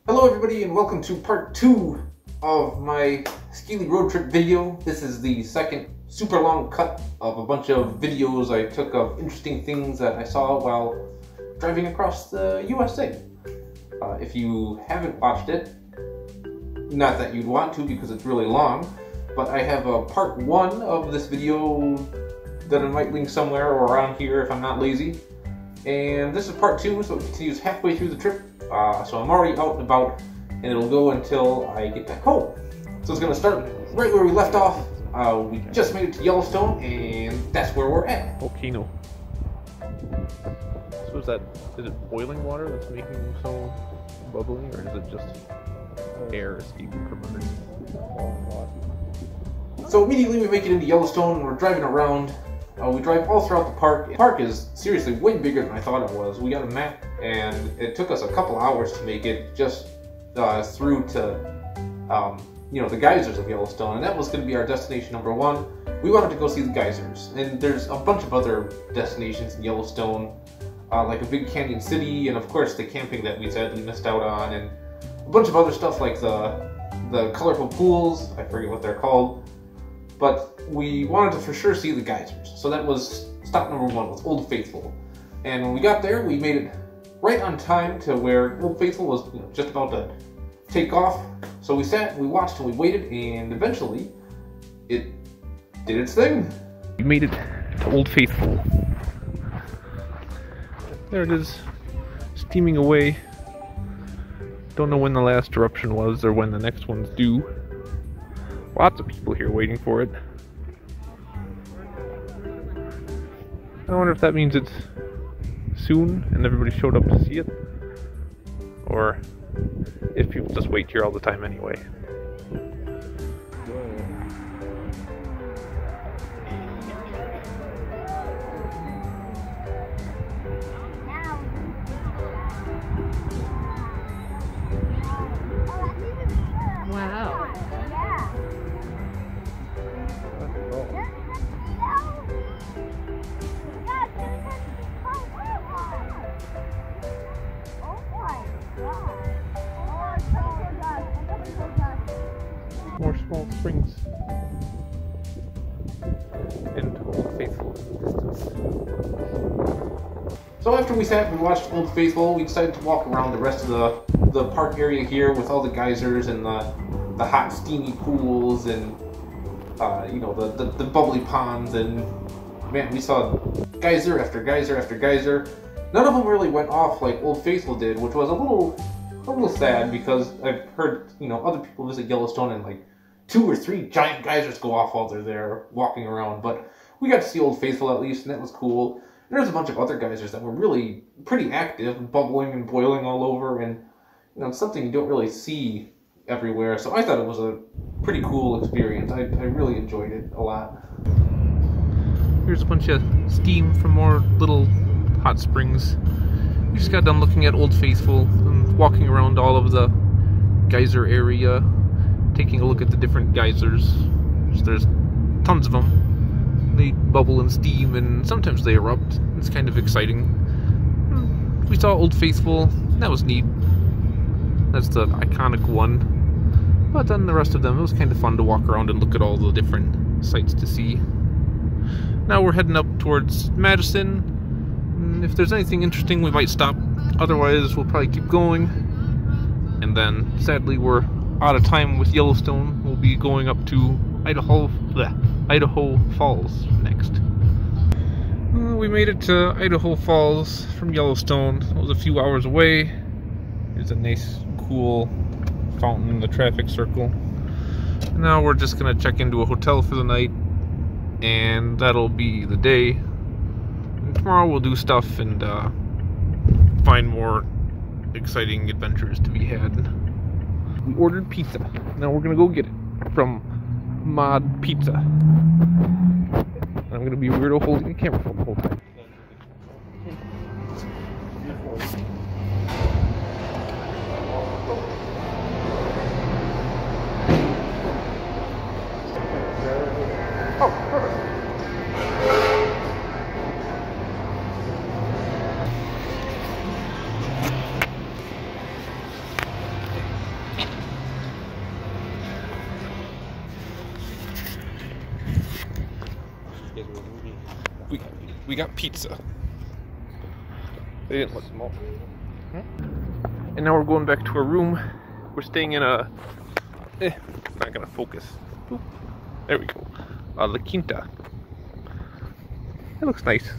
Hello everybody and welcome to part 2 of my Scalie road trip video. This is the second super long cut of a bunch of videos I took of interesting things that I saw while driving across the USA. If you haven't watched it, not that you'd want to because it's really long, but I have a part 1 of this video that I might link somewhere or around here if I'm not lazy. And this is part 2, so it continues halfway through the trip. So I'm already out and about, and it'll go until I get back home. So it's going to start right where we left off. We just made it to Yellowstone, and that's where we're at. Volcano. So is it boiling water that's making them so bubbly, or is it just air escaping from underneath? So immediately we make it into Yellowstone, and we're driving around. We drive all throughout the park. The park is seriously way bigger than I thought it was. We got a map, and it took us a couple hours to make it just through to, the geysers of Yellowstone, and that was going to be our destination number 1. We wanted to go see the geysers, and there's a bunch of other destinations in Yellowstone, like a big canyon city, and of course the camping that we sadly missed out on, and a bunch of other stuff like the colorful pools. I forget what they're called. But we wanted to for sure see the geysers, so that was stop number 1 with Old Faithful. And when we got there, we made it right on time to where Old Faithful was just about to take off. So we sat, we watched, and we waited, and eventually it did its thing. We made it to Old Faithful. There it is, steaming away. Don't know when the last eruption was or when the next one's due. Lots of people here waiting for it. I wonder if that means it's soon and everybody showed up to see it, or if people just wait here all the time anyway. Wow. More small springs and Old Faithful in the distance. So after we sat and we watched Old Faithful, we decided to walk around the rest of the park area here with all the geysers and the hot steamy pools and the bubbly ponds, and man, we saw geyser after geyser after geyser. None of them really went off like Old Faithful did, which was a little sad because I've heard other people visit Yellowstone and like 2 or 3 giant geysers go off while they're there walking around. But we got to see Old Faithful at least, and that was cool. And there's a bunch of other geysers that were really pretty active, bubbling and boiling all over, and it's something you don't really see everywhere. So I thought it was a pretty cool experience. I really enjoyed it a lot. Here's a bunch of steam from more little hot springs. We just got done looking at Old Faithful and walking around all of the geyser area, taking a look at the different geysers. There's tons of them. They bubble and steam, and sometimes they erupt. It's kind of exciting. We saw Old Faithful. That was neat. That's the iconic one. But then the rest of them, it was kind of fun to walk around and look at all the different sights to see. Now we're heading up towards Madison. If there's anything interesting, we might stop. Otherwise, we'll probably keep going. And then, sadly, we're out of time with Yellowstone. We'll be going up to Idaho Falls next. We made it to Idaho Falls from Yellowstone. It was a few hours away. There's a nice, cool fountain in the traffic circle. Now we're just gonna check into a hotel for the night, and that'll be the day. And tomorrow we'll do stuff and find more exciting adventures to be had. We ordered pizza. Now we're gonna go get it from Mod Pizza. I'm gonna be a weirdo holding a camera phone the whole time. Oh, perfect. we got pizza. They didn't look small. And now we're going back to our room. We're staying in a... not gonna focus. Oop. There we go. La Quinta. It looks nice.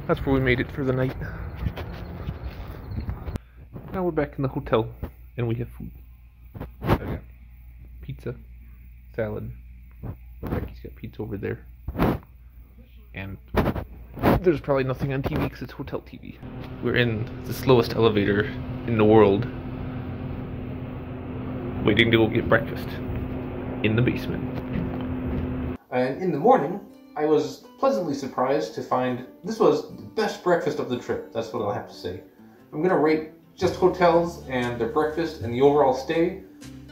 That's where we made it for the night. Now we're back in the hotel, and we have food. I got pizza, salad. Becky's got pizza over there. And there's probably nothing on TV because it's hotel TV. We're in the slowest elevator in the world, waiting to go get breakfast in the basement. And in the morning, I was pleasantly surprised to find this was the best breakfast of the trip. That's what I'll have to say. I'm going to rate just hotels and their breakfast and the overall stay.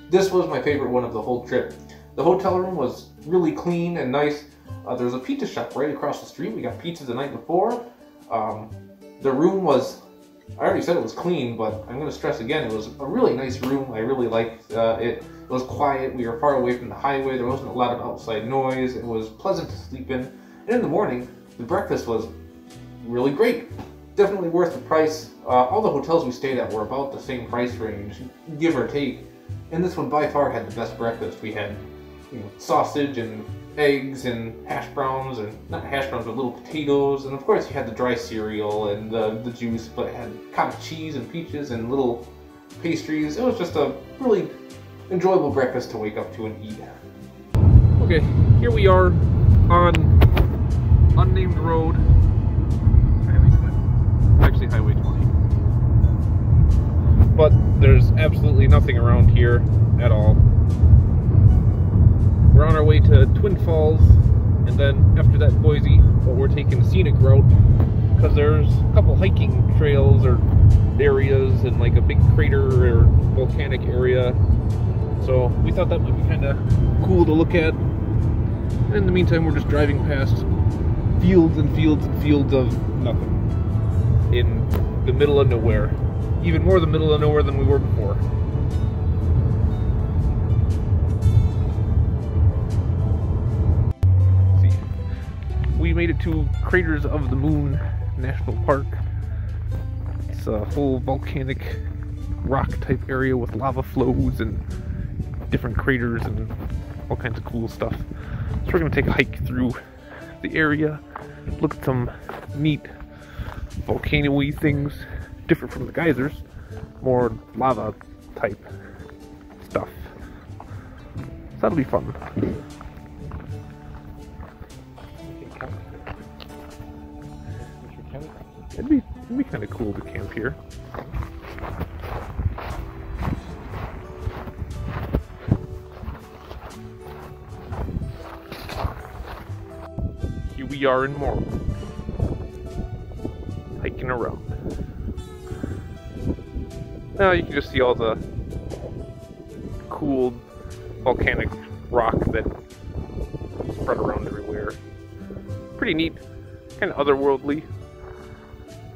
This was my favorite one of the whole trip. The hotel room was really clean and nice. There was a pizza shop right across the street. We got pizza the night before. The room was, I already said it was clean, but I'm going to stress again, it was a really nice room. I really liked it. It was quiet. We were far away from the highway. There wasn't a lot of outside noise. It was pleasant to sleep in. And in the morning, the breakfast was really great. Definitely worth the price. All the hotels we stayed at were about the same price range, give or take. And this one by far had the best breakfast. We had, you know, sausage and eggs and hash browns, or not hash browns, but little potatoes. And of course you had the dry cereal and the juice, but it had cottage cheese and peaches and little pastries. It was just a really enjoyable breakfast to wake up to and eat. Okay, here we are on unnamed road. Actually Highway 20. But there's absolutely nothing around here at all. We're on our way to Twin Falls, and then after that Boise, but we're taking a scenic route because there's a couple hiking trails or areas and like a big crater or volcanic area. So we thought that would be kind of cool to look at. And in the meantime, we're just driving past fields and fields and fields of nothing in the middle of nowhere. Even more the middle of nowhere than we were before. See, we made it to Craters of the Moon National Park. It's a whole volcanic rock type area with lava flows and different craters and all kinds of cool stuff. So we're going to take a hike through the area, look at some neat volcano-y things, different from the geysers, more lava type stuff. So that'll be fun. It'd be kind of cool to camp here. Here we are in Morrow, hiking around. Now you can just see all the cool volcanic rock that spread around everywhere. Pretty neat, kind of otherworldly.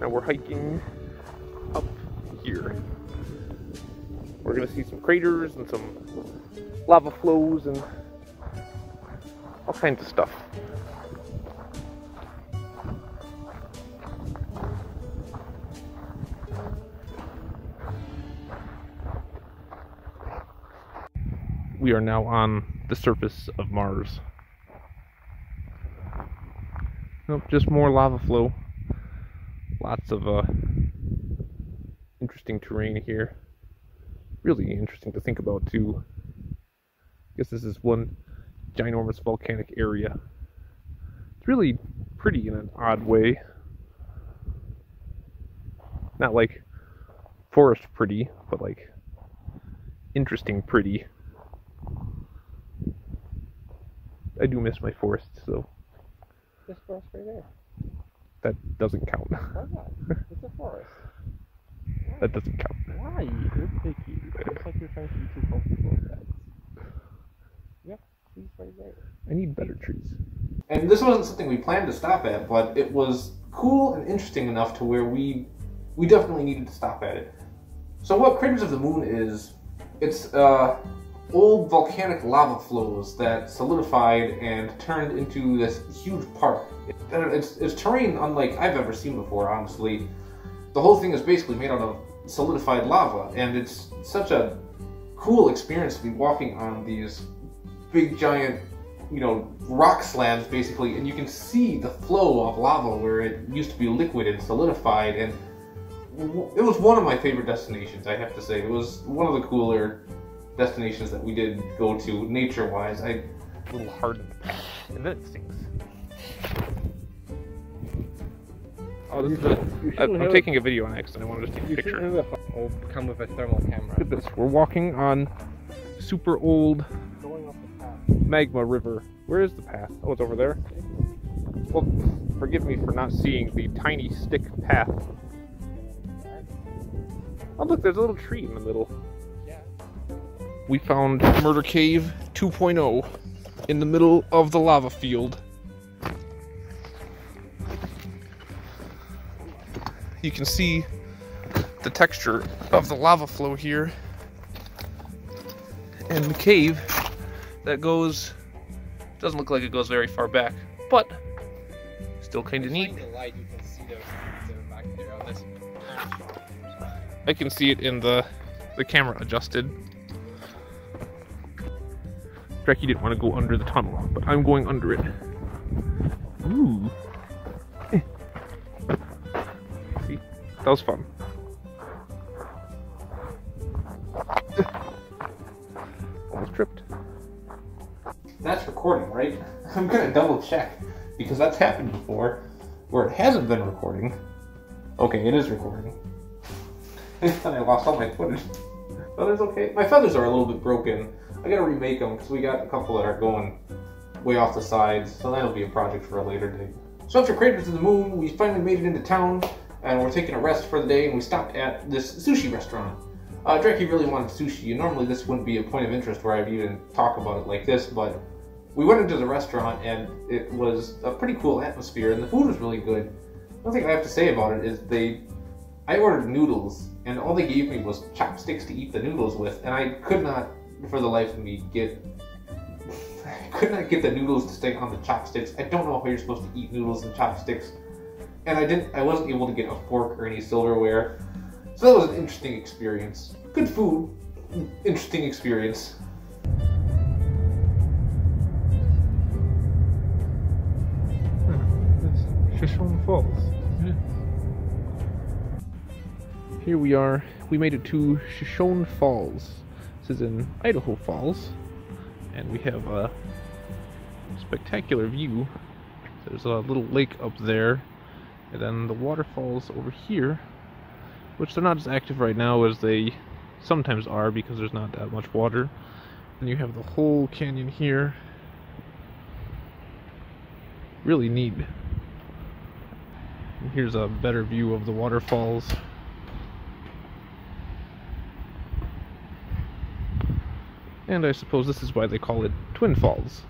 Now we're hiking up here. We're gonna see some craters and some lava flows and all kinds of stuff. We are now on the surface of Mars. Nope, just more lava flow. Lots of interesting terrain here. Really interesting to think about too. I guess this is one ginormous volcanic area. It's really pretty in an odd way. Not like forest pretty, but like interesting pretty. I do miss my forests, though. This forest right there. That doesn't count. Why not? It's a forest. That doesn't count. Why? You're picky. It's like you're trying to be too comfortable with that. Yeah, trees right there. I need better trees. And this wasn't something we planned to stop at, but it was cool and interesting enough to where we definitely needed to stop at it. So what Craters of the Moon is, it's old volcanic lava flows that solidified and turned into this huge park. It's terrain unlike I've ever seen before, honestly. The whole thing is basically made out of solidified lava, and it's such a cool experience to be walking on these big giant, you know, rock slabs basically, and you can see the flow of lava where it used to be liquid and solidified, and it was one of my favorite destinations, I have to say. It was one of the cooler destinations that we did go to, nature-wise. A little hard in the path, and then it stings. Oh, this is I'm taking a video on accident. I wanted to take a picture. Or come with a thermal camera. Look at this. We're walking on super old magma river. Where is the path? Oh, it's over there. Well, forgive me for not seeing the tiny stick path. Oh, look, there's a little tree in the middle. Yeah. We found Murder Cave 2.0 in the middle of the lava field. You can see the texture of the lava flow here, and the cave that goes, doesn't look like it goes very far back, but still kind of neat. The light, you can see the back there on this. I can see it in the camera adjusted. Dreki didn't want to go under the tunnel, but I'm going under it. Ooh. See? That was fun. Almost tripped. That's recording, right? I'm gonna double check, because that's happened before, where it hasn't been recording. Okay, it is recording. And I lost all my footage. Feathers okay? My feathers are a little bit broken. I gotta remake them, because we got a couple that are going way off the sides, so that'll be a project for a later date. So after Craders to the Moon, we finally made it into town, and we're taking a rest for the day, and we stopped at this sushi restaurant. Dreki really wanted sushi, and normally this wouldn't be a point of interest where I'd even talk about it like this, but we went into the restaurant, and it was a pretty cool atmosphere, and the food was really good. One thing I have to say about it is I ordered noodles, and all they gave me was chopsticks to eat the noodles with, and I could not, for the life of me, I could not get the noodles to stay on the chopsticks. I don't know how you're supposed to eat noodles and chopsticks, and I wasn't able to get a fork or any silverware, so that was an interesting experience. Good food, interesting experience. Souix Falls. Yeah. Here we are. We made it to Souix Falls. This is in Idaho Falls, and we have a spectacular view. There's a little lake up there, and then the waterfalls over here, which they're not as active right now as they sometimes are because there's not that much water. And you have the whole canyon here. Really neat. And here's a better view of the waterfalls. And I suppose this is why they call it Twin Falls.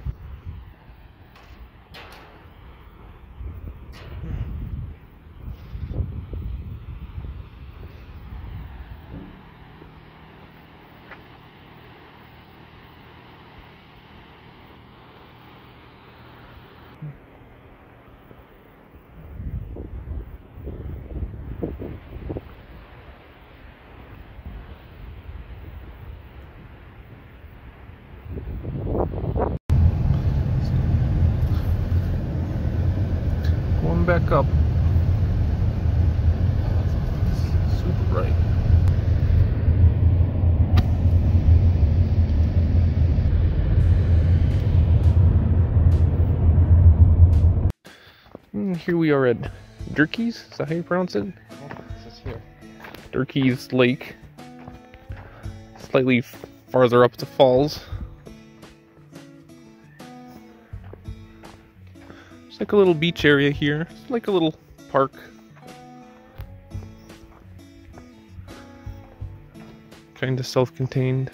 Back up. Super bright. Here we are at Durkee's. Is that how you pronounce it? This is here. Durkee's Lake. Slightly farther up the falls. Like a little beach area here. It's like a little park. Kind of self-contained.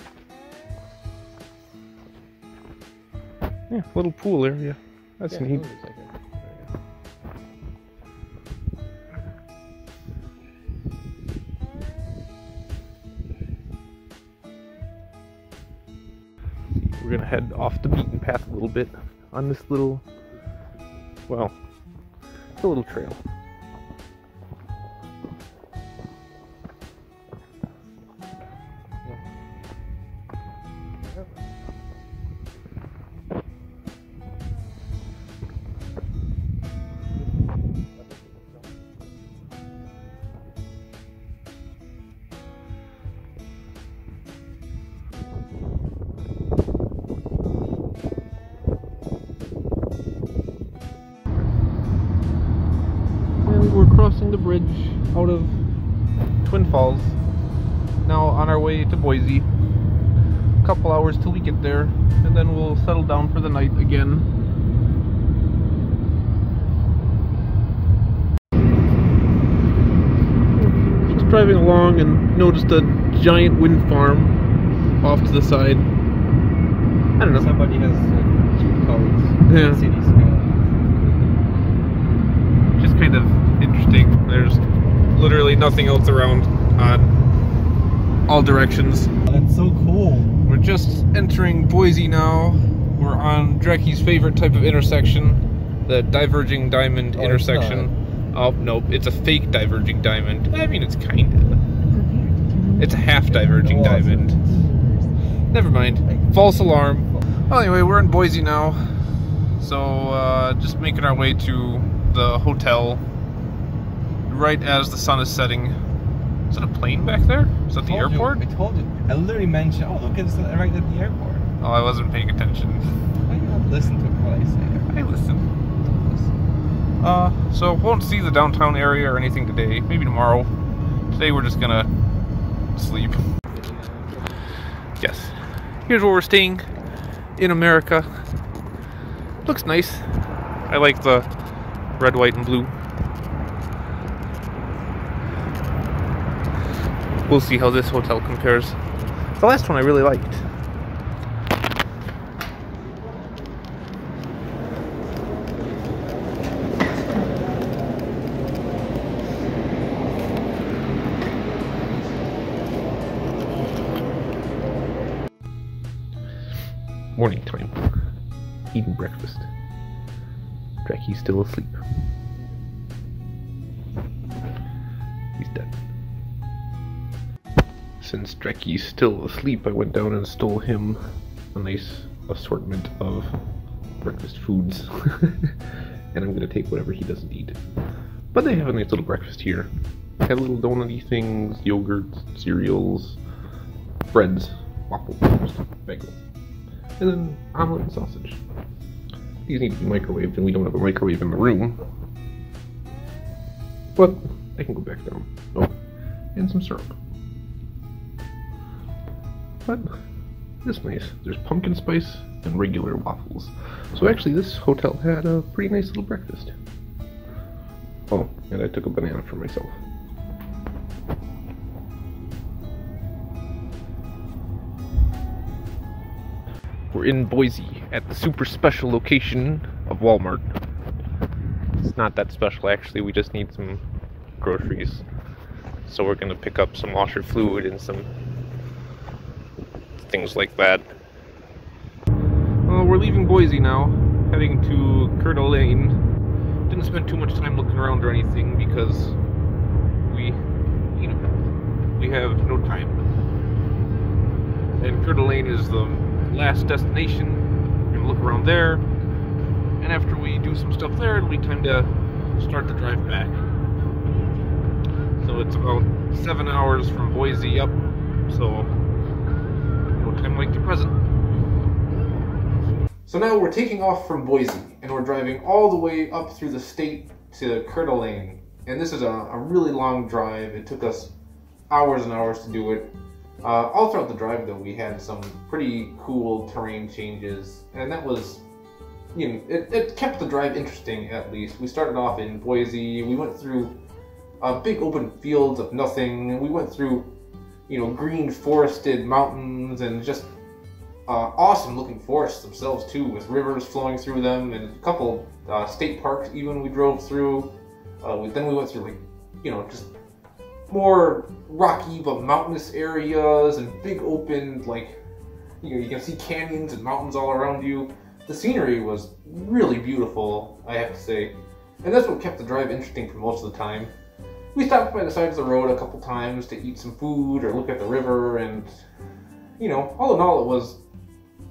Yeah, little pool area. That's neat. we're gonna head off the beaten path a little bit on this little, well, it's a little trail. We're crossing the bridge out of Twin Falls, now on our way to Boise. A couple hours till we get there, and then we'll settle down for the night again. Just driving along and noticed a giant wind farm off to the side. I don't know. Somebody has two codes. Yeah. City Scalie. Just kind of interesting. There's literally nothing else around on all directions. That's so cool. We're just entering Boise now. We're on Drecky's favorite type of intersection, the Diverging Diamond intersection. Oh, nope, it's a fake diverging diamond. I mean, it's kinda. It's a half diverging diamond. Never mind. False alarm. Well, anyway, we're in Boise now. So, just making our way to the hotel right as the sun is setting. Is that a plane back there? Is that the airport? I told you. I literally mentioned, oh, look, it's right at the airport. Oh, I wasn't paying attention. Why do you not listen to what I say? I listen. So won't see the downtown area or anything today. Maybe tomorrow. Today we're just gonna sleep. Yes. Here's where we're staying in America. Looks nice. I like the red, white, and blue. We'll see how this hotel compares. The last one I really liked. Morning time. Eating breakfast. Drecky's still asleep. He's dead. Since Drecky's still asleep, I went down and stole him a nice assortment of breakfast foods. And I'm gonna take whatever he doesn't eat. But they have a nice little breakfast here. They have little donut-y things, yogurts, cereals, breads, waffles, bagels. And then omelet and sausage. These need to be microwaved, and we don't have a microwave in the room. But I can go back down. Oh, and some syrup. But it's nice. There's pumpkin spice and regular waffles. So actually, this hotel had a pretty nice little breakfast. Oh, and I took a banana for myself. We're in Boise at the super special location of Walmart. It's not that special actually, we just need some groceries. So we're gonna pick up some washer fluid and some things like that. Well, we're leaving Boise now, heading to Coeur d'Alene. Didn't spend too much time looking around or anything because we have no time. And Coeur d'Alene is the last destination. We're gonna look around there, and after we do some stuff there, it'll be time to start the drive back. So it's about 7 hours from Boise up, so no time like the present. So now we're taking off from Boise, and we're driving all the way up through the state to Coeur d'Alene. And this is a really long drive. It took us hours and hours to do it. All throughout the drive, though, we had some pretty cool terrain changes, and that was, it kept the drive interesting, at least. We started off in Boise, we went through big open fields of nothing, and we went through, green forested mountains, and just awesome looking forests themselves, too, with rivers flowing through them, and a couple state parks even we drove through. Then we went through, just more rocky but mountainous areas and big open, You can see canyons and mountains all around you. The scenery was really beautiful, I have to say. And that's what kept the drive interesting for most of the time. We stopped by the side of the road a couple times to eat some food or look at the river, and, you know, all in all it was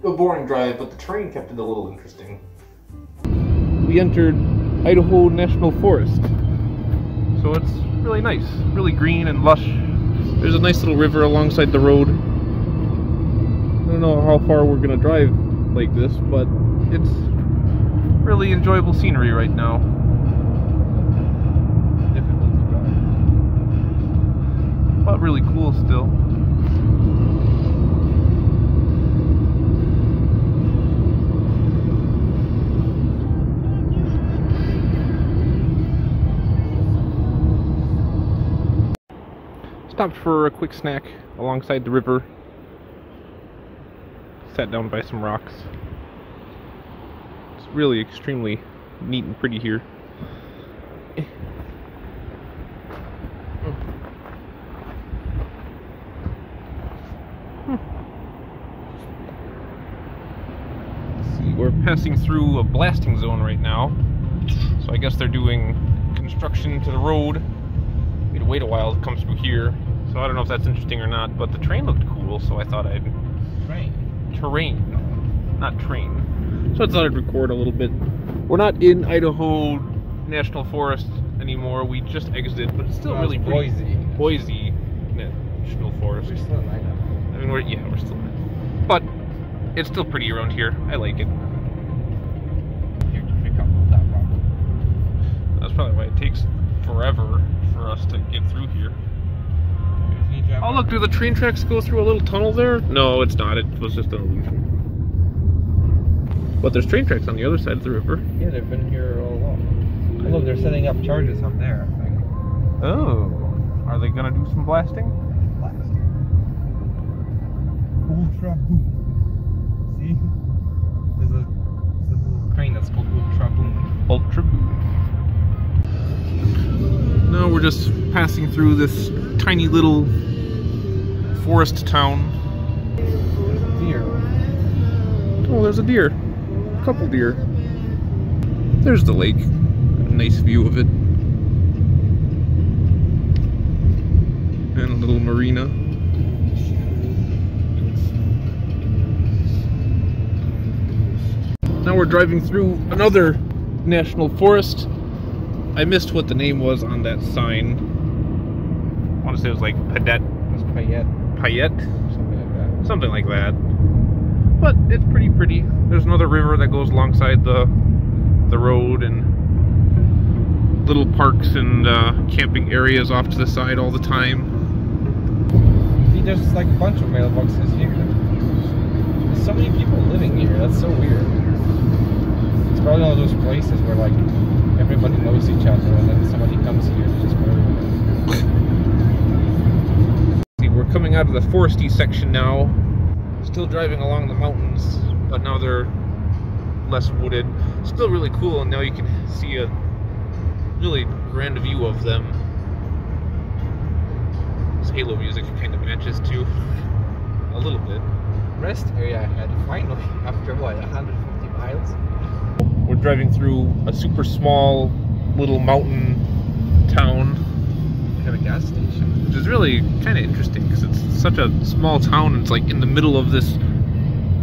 a boring drive, but the terrain kept it a little interesting. We entered Idaho National Forest. So it's really nice, really green and lush. There's a nice little river alongside the road. I don't know how far we're gonna drive like this, but it's really enjoyable scenery right now. Difficult to drive, but really cool still. Stopped for a quick snack alongside the river. Sat down by some rocks. It's really extremely neat and pretty here. See, we're passing through a blasting zone right now. So I guess they're doing construction to the road. We had to wait a while to come through here. So I don't know if that's interesting or not, but the train looked cool, so I thought I'd... Terrain, not train. So I thought I'd record a little bit. We're not in Idaho National Forest anymore. We just exited, but it's still really pretty. Boise National Forest. We're still in Idaho. I mean, we're still in it. But it's still pretty around here. I like it. Here to pick up that rock. That's probably why it takes forever for us to get through here. Oh look, do the train tracks go through a little tunnel there? No, it's not. It was just an illusion. But there's train tracks on the other side of the river. Yeah, they've been here all along. Oh, look, they're setting up charges up there, I think. Oh. Are they gonna do some blasting? Blasting. Ultra boom. See? There's a little crane that's called Ultra boom. Ultra boom. No, we're just passing through this tiny little forest town. There's a deer. Oh, there's a deer. A couple deer. There's the lake. A nice view of it. And a little marina. Now we're driving through another national forest. I missed what the name was on that sign. I want to say it was like Padet. It's Payette. Payette? Something like that. Something like that. But it's pretty pretty. There's another river that goes alongside the road, and little parks and camping areas off to the side all the time. See, there's like a bunch of mailboxes here. There's so many people living here. That's so weird. It's probably one of those places where like everybody knows each other, and then somebody comes here and just murder them. See, we're coming out of the foresty section now. Still driving along the mountains, but now they're less wooded. Still really cool, and now you can see a really grand view of them. This Halo music kind of matches too, a little bit. Rest area I had finally after what, 150 miles? We're driving through a super small little mountain town. We have a gas station. Which is really kind of interesting because it's such a small town and it's like in the middle of this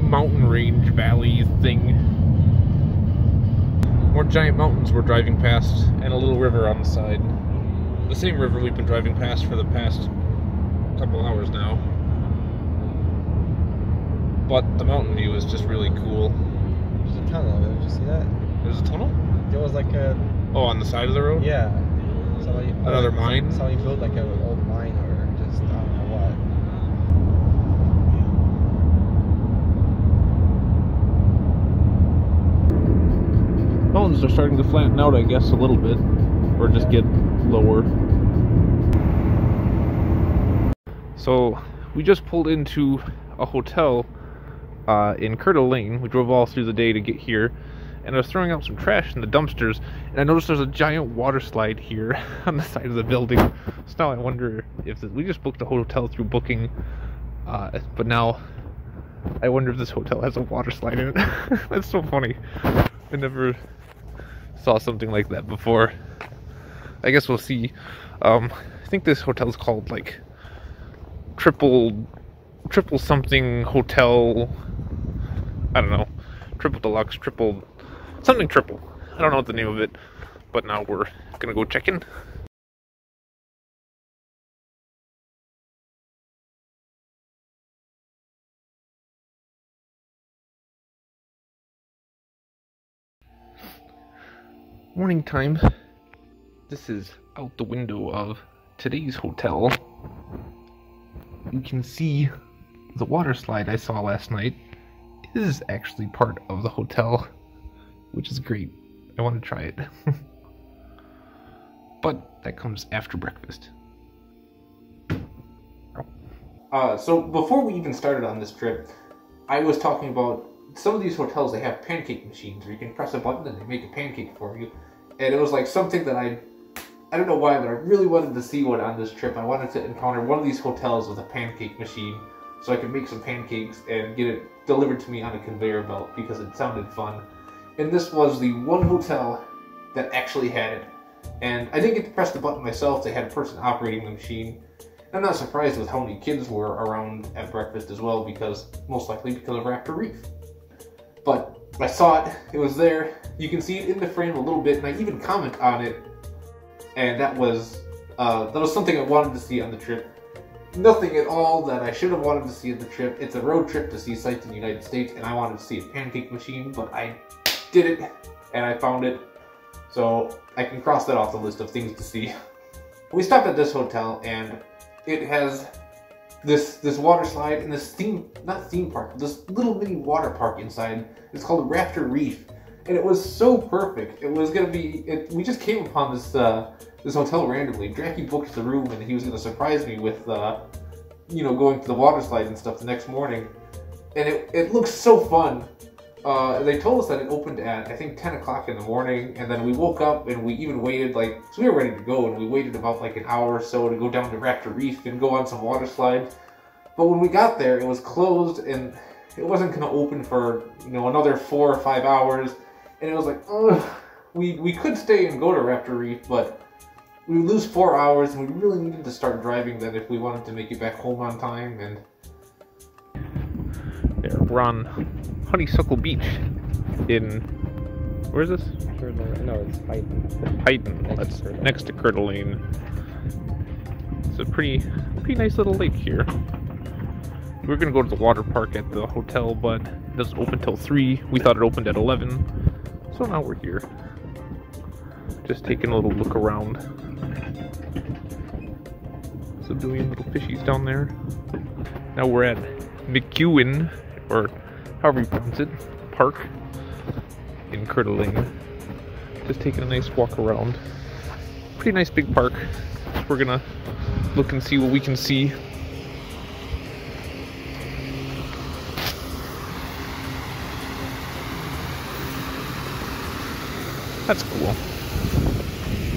mountain range valley thing. More giant mountains we're driving past and a little river on the side. The same river we've been driving past for the past couple hours now. But the mountain view is just really cool. There's a tunnel, did you see that? There's a tunnel? There was like a... Oh, on the side of the road? Yeah. Another mine? Somebody built like an old mine or just, I don't know what. Mountains are starting to flatten out, I guess, a little bit. Or just get lower. So, we just pulled into a hotel in Coeur d'Alene. We drove all through the day to get here. And I was throwing out some trash in the dumpsters, and I noticed there's a giant water slide here on the side of the building. So now I wonder if we just booked a hotel through Booking, but now I wonder if this hotel has a water slide in it. That's so funny. I never saw something like that before. I guess we'll see. I think this hotel is called like triple something hotel. I don't know. Triple deluxe, triple something triple. I don't know what the name of it. But now we're gonna go check in. Morning time. This is out the window of today's hotel. You can see the water slide I saw last night is actually part of the hotel, which is great. I want to try it. But that comes after breakfast. So before we even started on this trip, I was talking about some of these hotels, they have pancake machines where you can press a button and they make a pancake for you. And it was like something that I don't know why, but I really wanted to see one on this trip. I wanted to encounter one of these hotels with a pancake machine so I could make some pancakes and get it delivered to me on a conveyor belt because it sounded fun. And this was the one hotel that actually had it. And I didn't get to press the button myself. They had a person operating the machine. I'm not surprised with how many kids were around at breakfast as well, because most likely because of Raptor Reef. But I saw it, it was there, you can see it in the frame a little bit, and I even comment on it, and that was something I wanted to see on the trip. Nothing at all that I should have wanted to see on the trip. It's a road trip to see sites in the United States, and I wanted to see a pancake machine, but I did it, and I found it, so I can cross that off the list of things to see. We stopped at this hotel, and it has this water slide and this not theme park, this little mini water park inside. It's called Raptor Reef, and it was so perfect. It was gonna be. We just came upon this this hotel randomly. Jackie booked the room, and he was gonna surprise me with going to the water slide and stuff the next morning, and it looks so fun. They told us that it opened at, I think, 10 o'clock in the morning, and then we woke up and we even waited, so we were ready to go, and we waited about like an hour or so to go down to Raptor Reef and go on some water slides. But when we got there, it was closed, and it wasn't going to open for, another 4 or 5 hours, and it was like, ugh, we could stay and go to Raptor Reef, but we would lose 4 hours, and we really needed to start driving then if we wanted to make it back home on time, and... There, we're on Honeysuckle Beach in, where is this? No, it's Hayden. Hayden. That's next to Coeur d'Alene. It's a pretty nice little lake here. We're gonna go to the water park at the hotel, but it doesn't open till 3. We thought it opened at 11, so now we're here. Just taking a little look around. Some billion little fishies down there. Now we're at McEwen, or however you pronounce it, park in Coeur d'Alene. Just taking a nice walk around. Pretty nice big park. We're gonna look and see what we can see. That's cool.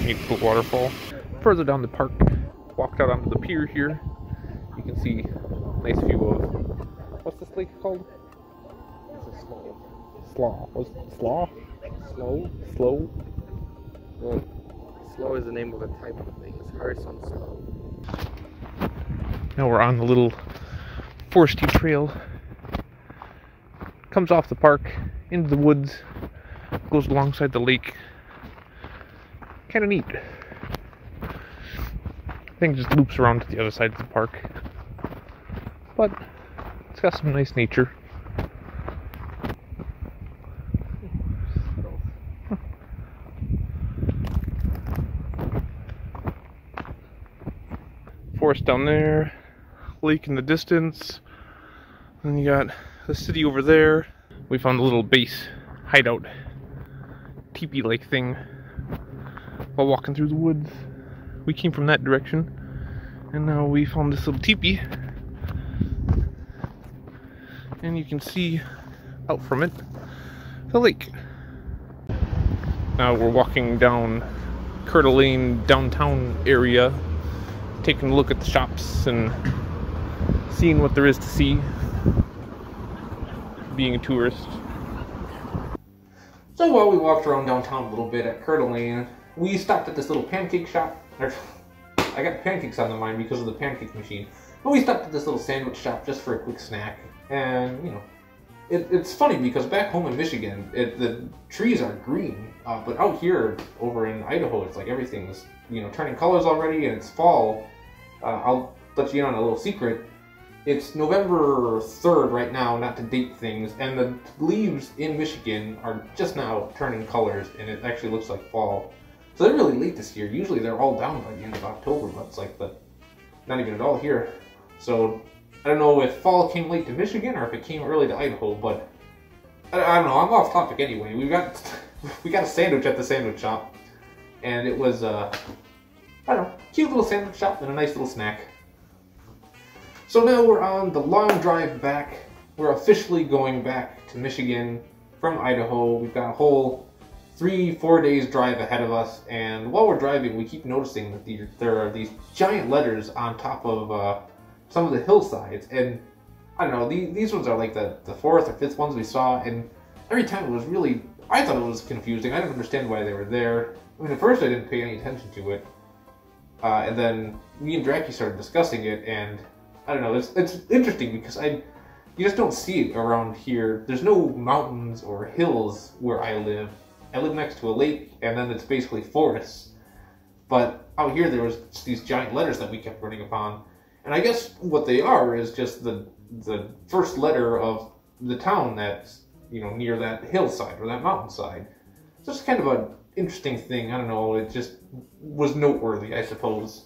Neat little waterfall. Further down the park, walked out onto the pier here. You can see a nice view of, what's this lake called? It's a slow. Slaw. What's Slaw? Slow? Slow? Well, slow is the name of a type of thing. It's Harrison slow. Now we're on the little foresty trail. Comes off the park, into the woods, goes alongside the lake. Kinda neat. I think it just loops around to the other side of the park. But it's got some nice nature. Forest down there, lake in the distance, and you got the city over there. We found a little base hideout teepee-like thing while walking through the woods. We came from that direction, and now we found this little teepee, and you can see out from it the lake. Now we're walking down Coeur d'Alene downtown area, taking a look at the shops and seeing what there is to see. being a tourist. So while we walked around downtown a little bit at Coeur d'Alene, we stopped at this little pancake shop. I got pancakes on the mind because of the pancake machine. But we stopped at this little sandwich shop just for a quick snack. And, you know, it's funny because back home in Michigan, the trees are green. But out here, over in Idaho, it's like everything's, you know, turning colors already and it's fall. I'll let you in on a little secret. It's November 3rd right now, not to date things, and the leaves in Michigan are just now turning colors, and it actually looks like fall. So they're really late this year. Usually they're all down by the end of October, but it's like, not even at all here. So I don't know if fall came late to Michigan or if it came early to Idaho, but I don't know. I'm off topic anyway. We got a sandwich at the sandwich shop, and it was I don't know, cute little sandwich shop and a nice little snack. So now we're on the long drive back. We're officially going back to Michigan from Idaho. We've got a whole 3-4 days drive ahead of us, and while we're driving, we keep noticing that there are these giant letters on top of some of the hillsides, and I don't know, these ones are like the 4th or 5th ones we saw, and every time it was really, I thought it was confusing. I didn't understand why they were there. I mean, at first I didn't pay any attention to it, and then me and Draki started discussing it, and I don't know, it's interesting because you just don't see it around here. There's no mountains or hills where I live. I live next to a lake, and then it's basically forests. But out here there was these giant letters that we kept running upon. And I guess what they are is just the first letter of the town that's, you know, near that hillside or that mountainside. So it's kind of an interesting thing. I don't know, it just was noteworthy, I suppose.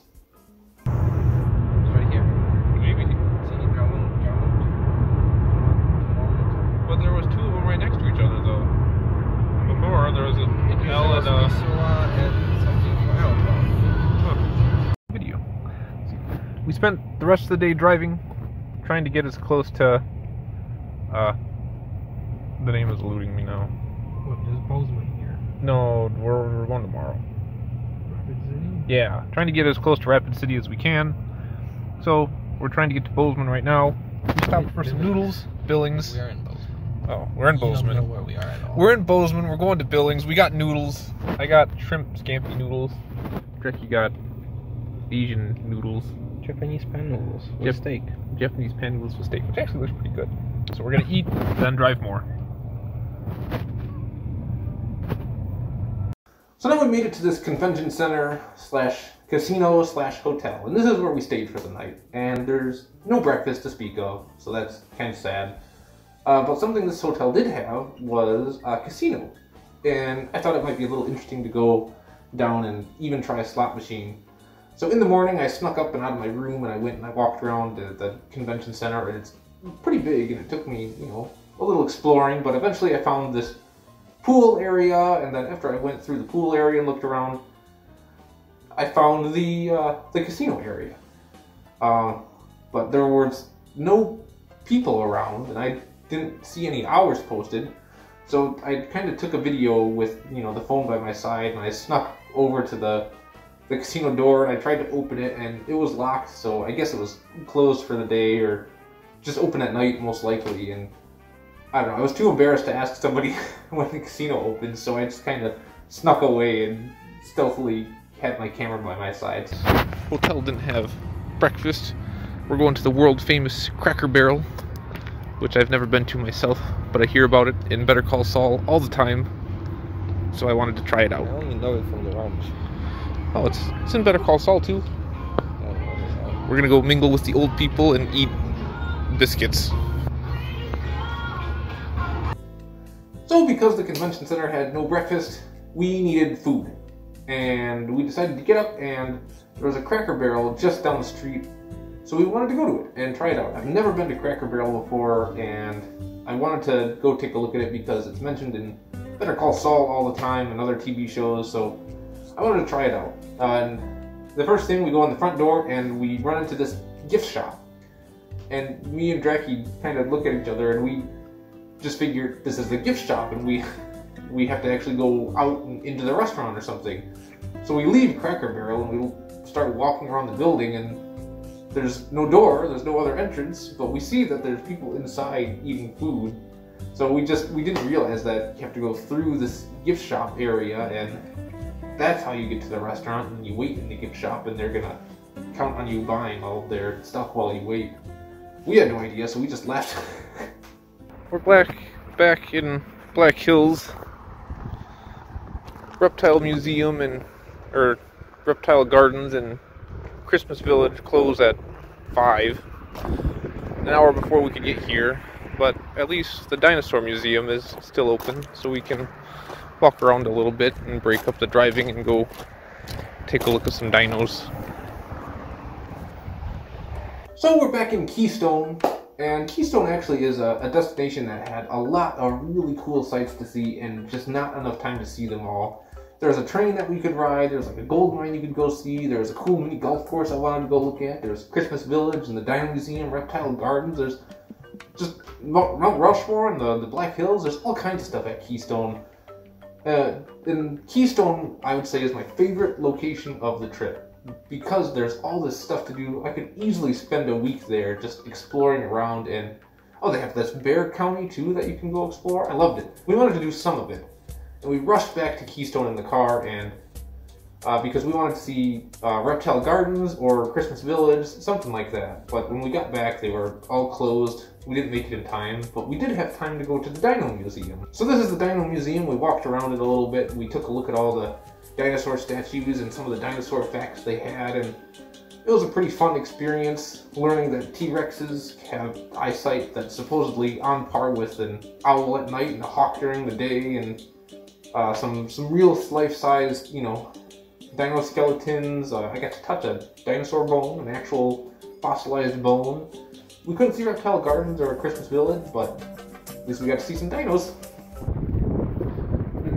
But there was 2 of them right next to each other, though. Before, there was a L and a... Video. We spent the rest of the day driving, trying to get as close to... the name is eluding me now. What, is Bozeman here? No, we're going tomorrow. Rapid City? Yeah, trying to get as close to Rapid City as we can. So, we're trying to get to Bozeman right now. We stopped for some noodles. Billings. We are in Bozeman. Oh, we're in Bozeman. You don't know where we are at all. We're in Bozeman. We're going to Billings. We got noodles. I got shrimp scampi noodles. Dreki got Asian noodles. Japanese pan noodles with steak. Japanese pan noodles with steak, which actually looks pretty good. So we're gonna eat, then drive more. So now we made it to this convention center / casino / hotel, and this is where we stayed for the night. And there's no breakfast to speak of, so that's kind of sad. But something this hotel did have was a casino, and I thought it might be a little interesting to go down and even try a slot machine. So in the morning, I snuck up and out of my room, and I went and I walked around the convention center, and it's pretty big, and it took me, you know, a little exploring, but eventually I found this pool area, and then after I went through the pool area and looked around, I found the casino area. But there was no people around, and I didn't see any hours posted, so I kind of took a video with, you know, the phone by my side, and I snuck over to the casino door, and I tried to open it, and it was locked, so I guess it was closed for the day, or just open at night, most likely, and I don't know, I was too embarrassed to ask somebody when the casino opened, so I just kind of snuck away and stealthily had my camera by my side. Hotel didn't have breakfast. We're going to the world famous Cracker Barrel, which I've never been to myself, but I hear about it in Better Call Saul all the time, so I wanted to try it out. I only know it from the lounge. Oh, it's in Better Call Saul too. We're gonna go mingle with the old people and eat biscuits. So because the convention center had no breakfast, we needed food. And we decided to get up, and there was a Cracker Barrel just down the street. So we wanted to go to it and try it out. I've never been to Cracker Barrel before, and I wanted to go take a look at it because it's mentioned in Better Call Saul all the time and other TV shows, so I wanted to try it out. And the first thing, we go in the front door and we run into this gift shop. And me and Draki kind of look at each other, and we just figure this is the gift shop, and we have to actually go out and into the restaurant or something. So we leave Cracker Barrel and we start walking around the building, and there's no door, there's no other entrance, but we see that there's people inside eating food. So we didn't realize that you have to go through this gift shop area, and that's how you get to the restaurant, and you wait in the gift shop, and they're gonna count on you buying all their stuff while you wait. We had no idea, so we just left. We're back in Black Hills. Reptile Museum or Reptile Gardens and Christmas Village closed at 5. An hour before we could get here. But at least the Dinosaur Museum is still open, so we can walk around a little bit and break up the driving and go take a look at some dinos. So we're back in Keystone, and Keystone actually is a destination that had a lot of really cool sights to see and just not enough time to see them all. There's a train that we could ride, there's like a gold mine you could go see, there's a cool mini golf course I wanted to go look at, there's Christmas Village and the Dino Museum, Reptile Gardens, there's just Mount Rushmore and the Black Hills. There's all kinds of stuff at Keystone. And Keystone, I would say, is my favorite location of the trip because there's all this stuff to do. I could easily spend a week there just exploring around, and oh, they have this Bear County too that you can go explore. I loved it. We wanted to do some of it, and we rushed back to Keystone in the car, and because we wanted to see Reptile Gardens or Christmas Village, something like that. But when we got back, they were all closed. We didn't make it in time, but we did have time to go to the Dino Museum. So this is the Dino Museum. We walked around it a little bit. We took a look at all the dinosaur statues and some of the dinosaur facts they had, and it was a pretty fun experience learning that T-Rexes have eyesight that's supposedly on par with an owl at night and a hawk during the day, and some real life-size, dino skeletons. I got to touch a dinosaur bone, an actual fossilized bone. We couldn't see Reptile Gardens or Christmas Village, but at least we got to see some dinos.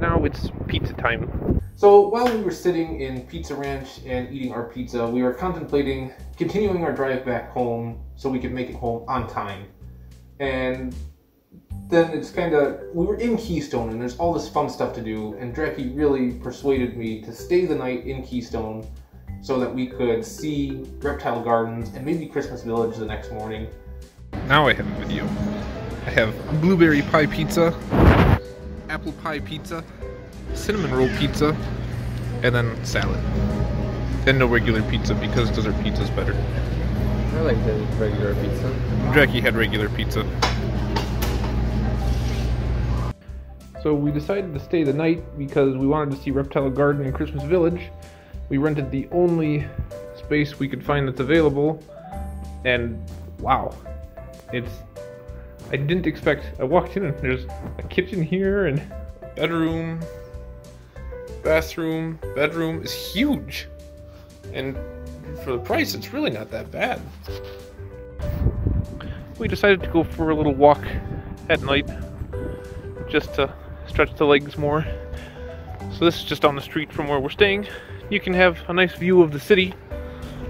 Now it's pizza time. So while we were sitting in Pizza Ranch and eating our pizza, we were contemplating continuing our drive back home so we could make it home on time. And then it's we were in Keystone and there's all this fun stuff to do, and Dracky really persuaded me to stay the night in Keystone so that we could see Reptile Gardens and maybe Christmas Village the next morning. Now I have a video. I have blueberry pie pizza, apple pie pizza, cinnamon roll pizza, and then salad. And no regular pizza because dessert pizza is better. I like the regular pizza. Dracky had regular pizza. So we decided to stay the night because we wanted to see Reptile Garden and Christmas Village. We rented the only space we could find that's available, and wow, I didn't expect. I walked in and there's a kitchen here and a bedroom, bathroom. Bedroom is huge, and for the price it's really not that bad. We decided to go for a little walk at night just to stretch the legs more. So this is just down the street from where we're staying. You can have a nice view of the city,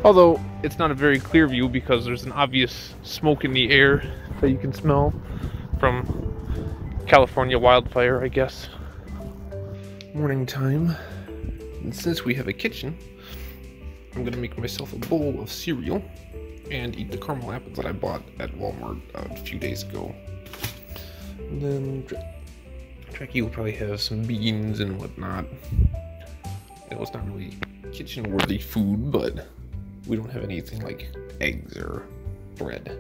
although it's not a very clear view because there's an obvious smoke in the air that you can smell from California wildfire, I guess. Morning time, and since we have a kitchen, I'm gonna make myself a bowl of cereal and eat the caramel apples that I bought at Walmart a few days ago. And then Dracky will probably have some beans and whatnot. It's not really kitchen-worthy food, but we don't have anything like eggs or bread.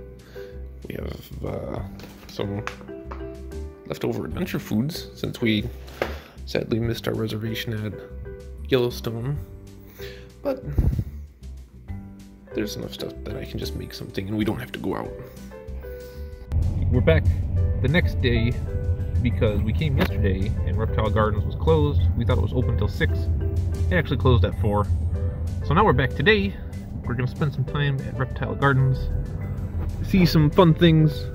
We have some leftover adventure foods since we sadly missed our reservation at Yellowstone. But there's enough stuff that I can just make something and we don't have to go out. We're back the next day because we came yesterday and Reptile Gardens was closed. We thought it was open till 6. It actually closed at 4. So now we're back today. We're gonna spend some time at Reptile Gardens, see some fun things,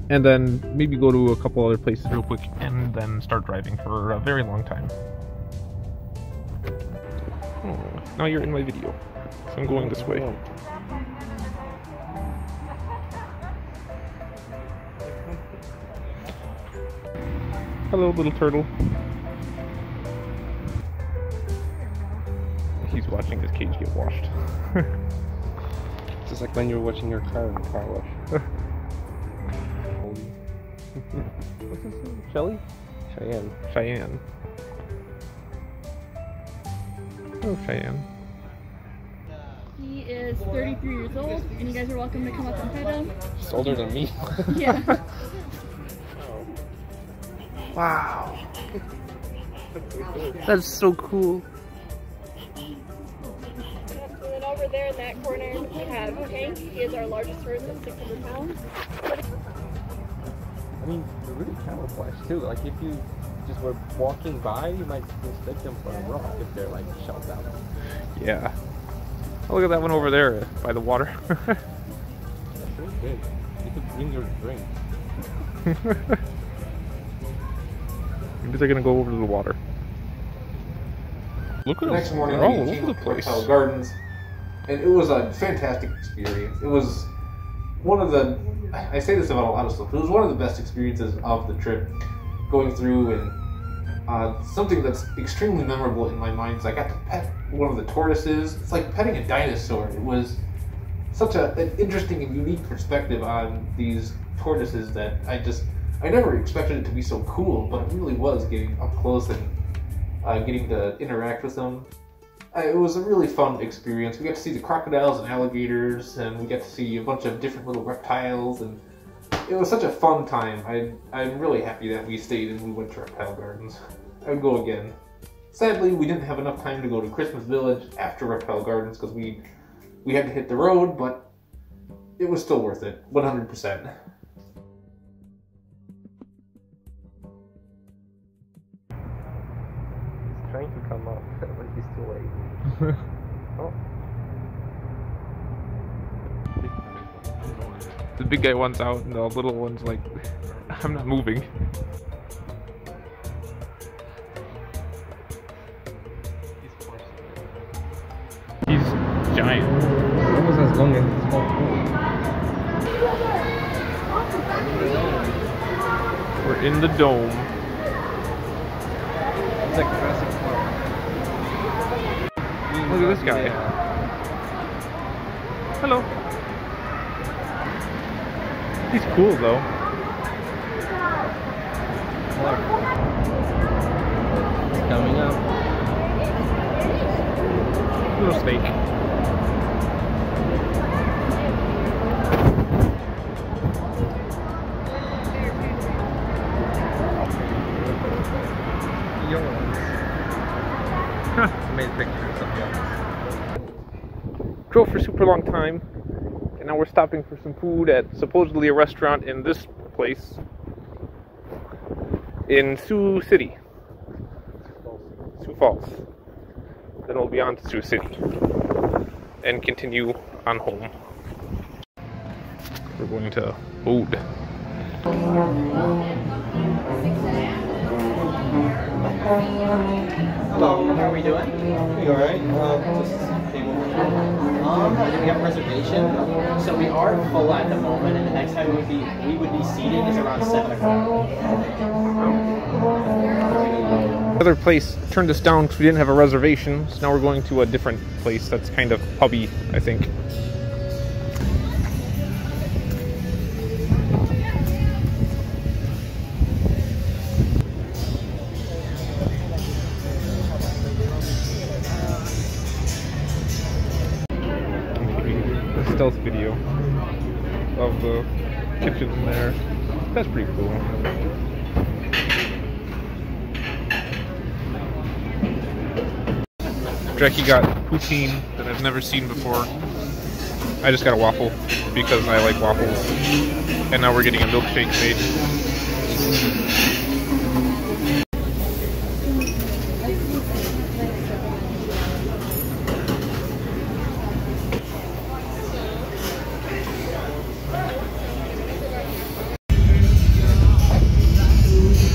and then maybe go to a couple other places real quick and then start driving for a very long time. Oh, now you're in my video. So I'm going this way. Hello, little turtle. He's watching his cage get washed. Just like when you were watching your car in the car wash. What's his name? Shelly? Cheyenne. Cheyenne. Oh, Cheyenne. He is 33 years old, and you guys are welcome to come up and pet him. He's older than me. Yeah. Wow. That's so cool. And then over there in that corner, we have Hank. He is our largest horse at 600 pounds. I mean, they're really camouflaged too. Like if you just were walking by, you might mistake them for a rock if they're like shelled out. Yeah. Oh, look at that one over there by the water. That's really big. You could bring your drink. Maybe they're gonna go over to the water. Look at The next morning, they're we all came over up the to place. Reptile Gardens, and it was a fantastic experience. It was one of the, I say this about a lot of stuff, it was one of the best experiences of the trip, going through, and something that's extremely memorable in my mind is I got to pet one of the tortoises. It's like petting a dinosaur. It was such an interesting and unique perspective on these tortoises that I never expected it to be so cool, but it really was getting up close and getting to interact with them. It was a really fun experience. We got to see the crocodiles and alligators, and we got to see a bunch of different little reptiles, and it was such a fun time. I'm really happy that we stayed and we went to Reptile Gardens. I would go again. Sadly, we didn't have enough time to go to Christmas Village after Reptile Gardens because we had to hit the road, but it was still worth it, 100%. Trying to come up, but he's too late. Oh. The big guy one's out, and the little one's like, I'm not moving. He's giant. Almost as long as this whole pool. We're in the dome. It's like Jurassic Park. Look at this guy. Hello. He's cool though. It's coming up. Little snake. Made pictures of yours. Drove for a super long time, and now we're stopping for some food at supposedly a restaurant in this place in Sioux City. Sioux Falls. Then we'll be on to Sioux City and continue on home. We're going to Ode. Hello, how are we doing? You alright? Do we have a reservation? So we are full at the moment, and the next time we would be seated is around 7 o'clock. The other place turned us down because we didn't have a reservation, so now we're going to a different place that's kind of pubby, I think. Stealth video of the kitchen in there. That's pretty cool. Jackie got poutine that I've never seen before. I just got a waffle because I like waffles. And now we're getting a milkshake made.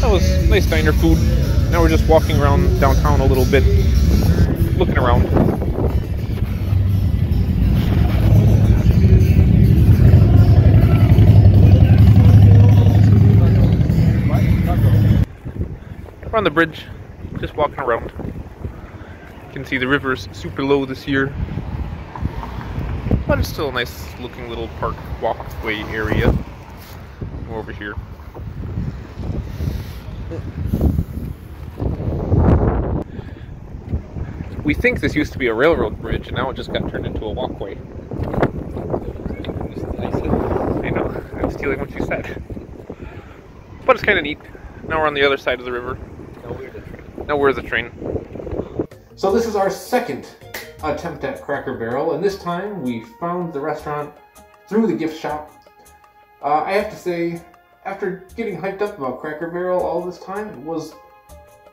That was nice diner food. Now we're just walking around downtown a little bit, looking around. We're on the bridge, just walking around. You can see the river's super low this year, but it's still a nice looking little park walkway area. Over here. We think this used to be a railroad bridge, and now it just got turned into a walkway. I know, I'm stealing what you said. But it's kind of neat. Now we're on the other side of the river. Now we're the train. So this is our second attempt at Cracker Barrel, and this time we found the restaurant through the gift shop. I have to say, after getting hyped up about Cracker Barrel all this time, it was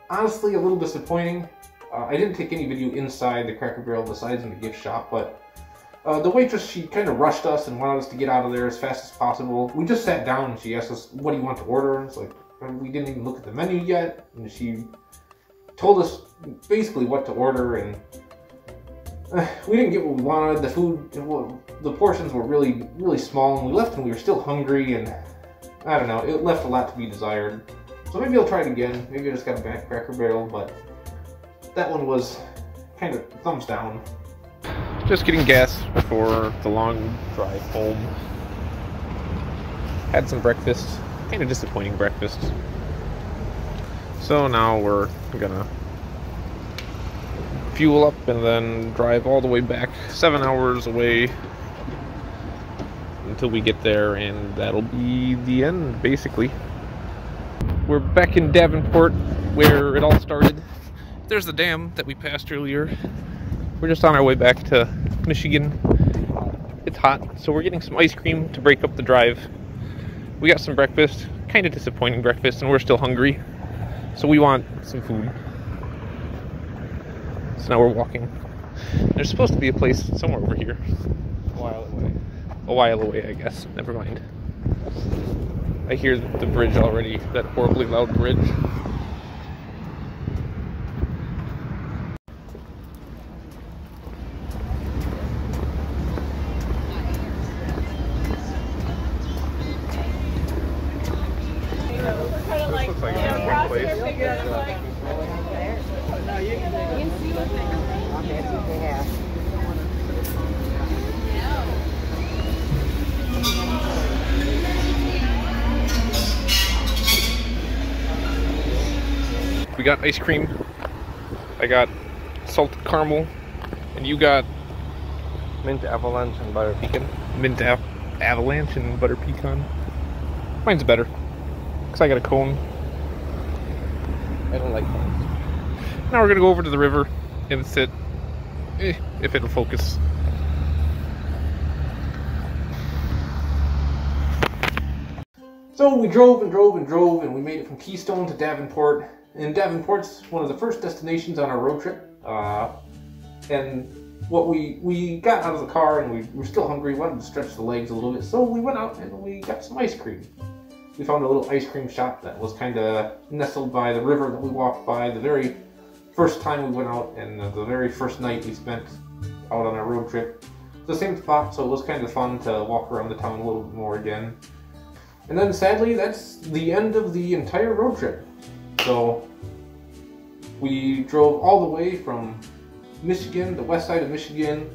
honestly a little disappointing. I didn't take any video inside the Cracker Barrel besides in the gift shop, but the waitress, she kind of rushed us and wanted us to get out of there as fast as possible. We just sat down and she asked us, what do you want to order? And it's like, we didn't even look at the menu yet, and she told us basically what to order, and we didn't get what we wanted. The food, the portions were really, really small, and we left and we were still hungry, and I don't know, it left a lot to be desired. So maybe I'll try it again. Maybe I just got a bad Cracker Barrel, but that one was kind of thumbs down. Just getting gas for the long drive home. Had some breakfast. Kind of disappointing breakfast. So now we're gonna fuel up and then drive all the way back 7 hours away until we get there, and that'll be the end basically. We're back in Davenport where it all started. There's the dam that we passed earlier. We're just on our way back to Michigan. It's hot, so we're getting some ice cream to break up the drive. We got some breakfast, kind of disappointing breakfast, and we're still hungry. So we want some food. So now we're walking. There's supposed to be a place somewhere over here. A while away. A while away, I guess. Never mind. I hear the bridge already, that horribly loud bridge. Looks like it's one place. We got ice cream. I got salted caramel, and you got Mint avalanche and butter pecan. mint avalanche and butter pecan. Mine's better, because I got a cone. I don't like cones. Now we're gonna go over to the river and sit, if it'll focus. So we drove and drove and drove, and we made it from Keystone to Davenport. And Davenport's one of the first destinations on our road trip. And what we got out of the car, and we were still hungry, wanted to stretch the legs a little bit, so we went out and we got some ice cream. We found a little ice cream shop that was kind of nestled by the river that we walked by the very first time we went out, and the very first night we spent out on our road trip. The same spot, so it was kind of fun to walk around the town a little bit more again. And then sadly, that's the end of the entire road trip. So we drove all the way from Michigan, the west side of Michigan,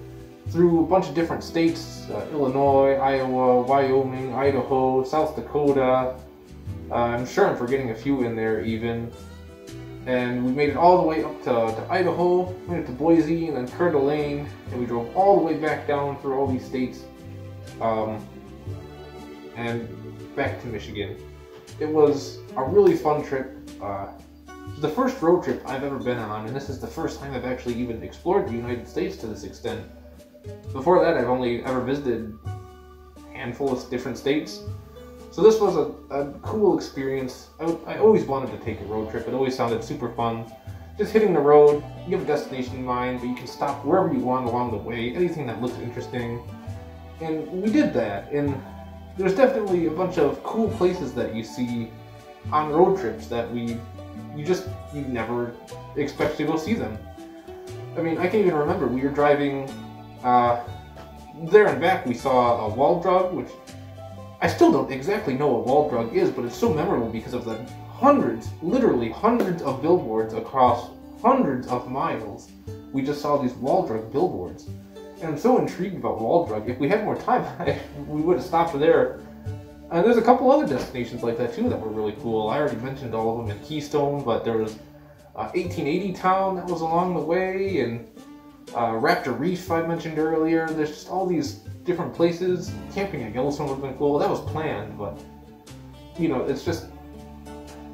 through a bunch of different states, Illinois, Iowa, Wyoming, Idaho, South Dakota. I'm sure I'm forgetting a few in there even. And we made it all the way up to Idaho, made it to Boise, and then Coeur d'Alene, and we drove all the way back down through all these states, and back to Michigan. It was a really fun trip. The first road trip I've ever been on, and this is the first time I've actually even explored the United States to this extent. Before that, I've only ever visited a handful of different states. So this was a cool experience. I always wanted to take a road trip. It always sounded super fun. Just hitting the road, you have a destination in mind, but you can stop wherever you want along the way, anything that looks interesting. And we did that, and there's definitely a bunch of cool places that you see on road trips that you never expect to go see them. I mean, I can even remember we were driving there and back. We saw a wall drug, which I still don't exactly know what wall drug is, but it's so memorable because of the hundreds, literally hundreds of billboards across hundreds of miles. We just saw these wall drug billboards. And I'm so intrigued about wall drug. If we had more time, we would have stopped there And there's a couple other destinations like that too that were really cool. I already mentioned all of them in Keystone, but there was 1880 Town that was along the way, and Raptor Reef I mentioned earlier. There's just all these different places. Camping at Yellowstone would have been cool. That was planned, but you know, it's just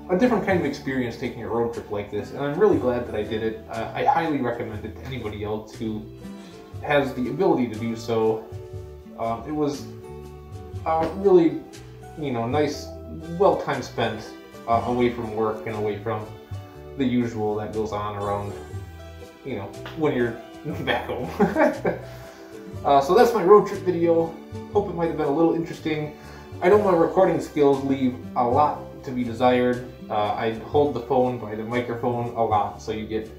a different kind of experience taking a road trip like this, and I'm really glad that I did it. I highly recommend it to anybody else who has the ability to do so. It was really, you know, nice, well time spent away from work and away from the usual that goes on around, you know, when you're back home. So that's my road trip video. Hope it might have been a little interesting. I know my recording skills leave a lot to be desired. I hold the phone by the microphone a lot, so you get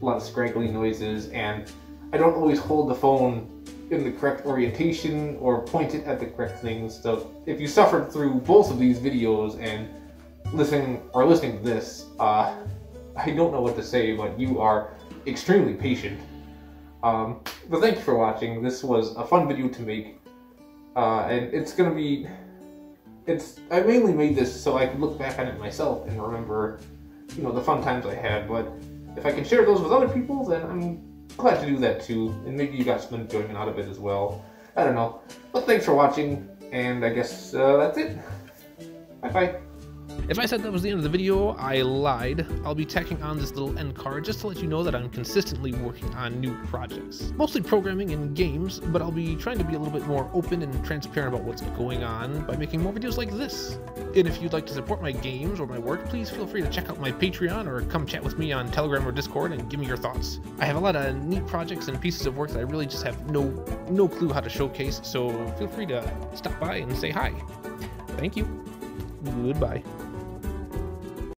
a lot of scraggly noises, and I don't always hold the phone in the correct orientation or point it at the correct things. So if you suffered through both of these videos and listening to this, I don't know what to say, but you are extremely patient. But thank you for watching. This was a fun video to make, and it's gonna be. I mainly made this so I could look back on it myself and remember, you know, the fun times I had. But if I can share those with other people, then I'm glad to do that too, and maybe you got some enjoyment out of it as well. I don't know. But thanks for watching, and I guess that's it. Bye-bye. If I said that was the end of the video, I lied. I'll be tacking on this little end card just to let you know that I'm consistently working on new projects. Mostly programming and games, but I'll be trying to be a little bit more open and transparent about what's going on by making more videos like this. And if you'd like to support my games or my work, please feel free to check out my Patreon or come chat with me on Telegram or Discord and give me your thoughts. I have a lot of neat projects and pieces of work that I really just have no clue how to showcase, so feel free to stop by and say hi. Thank you. Goodbye.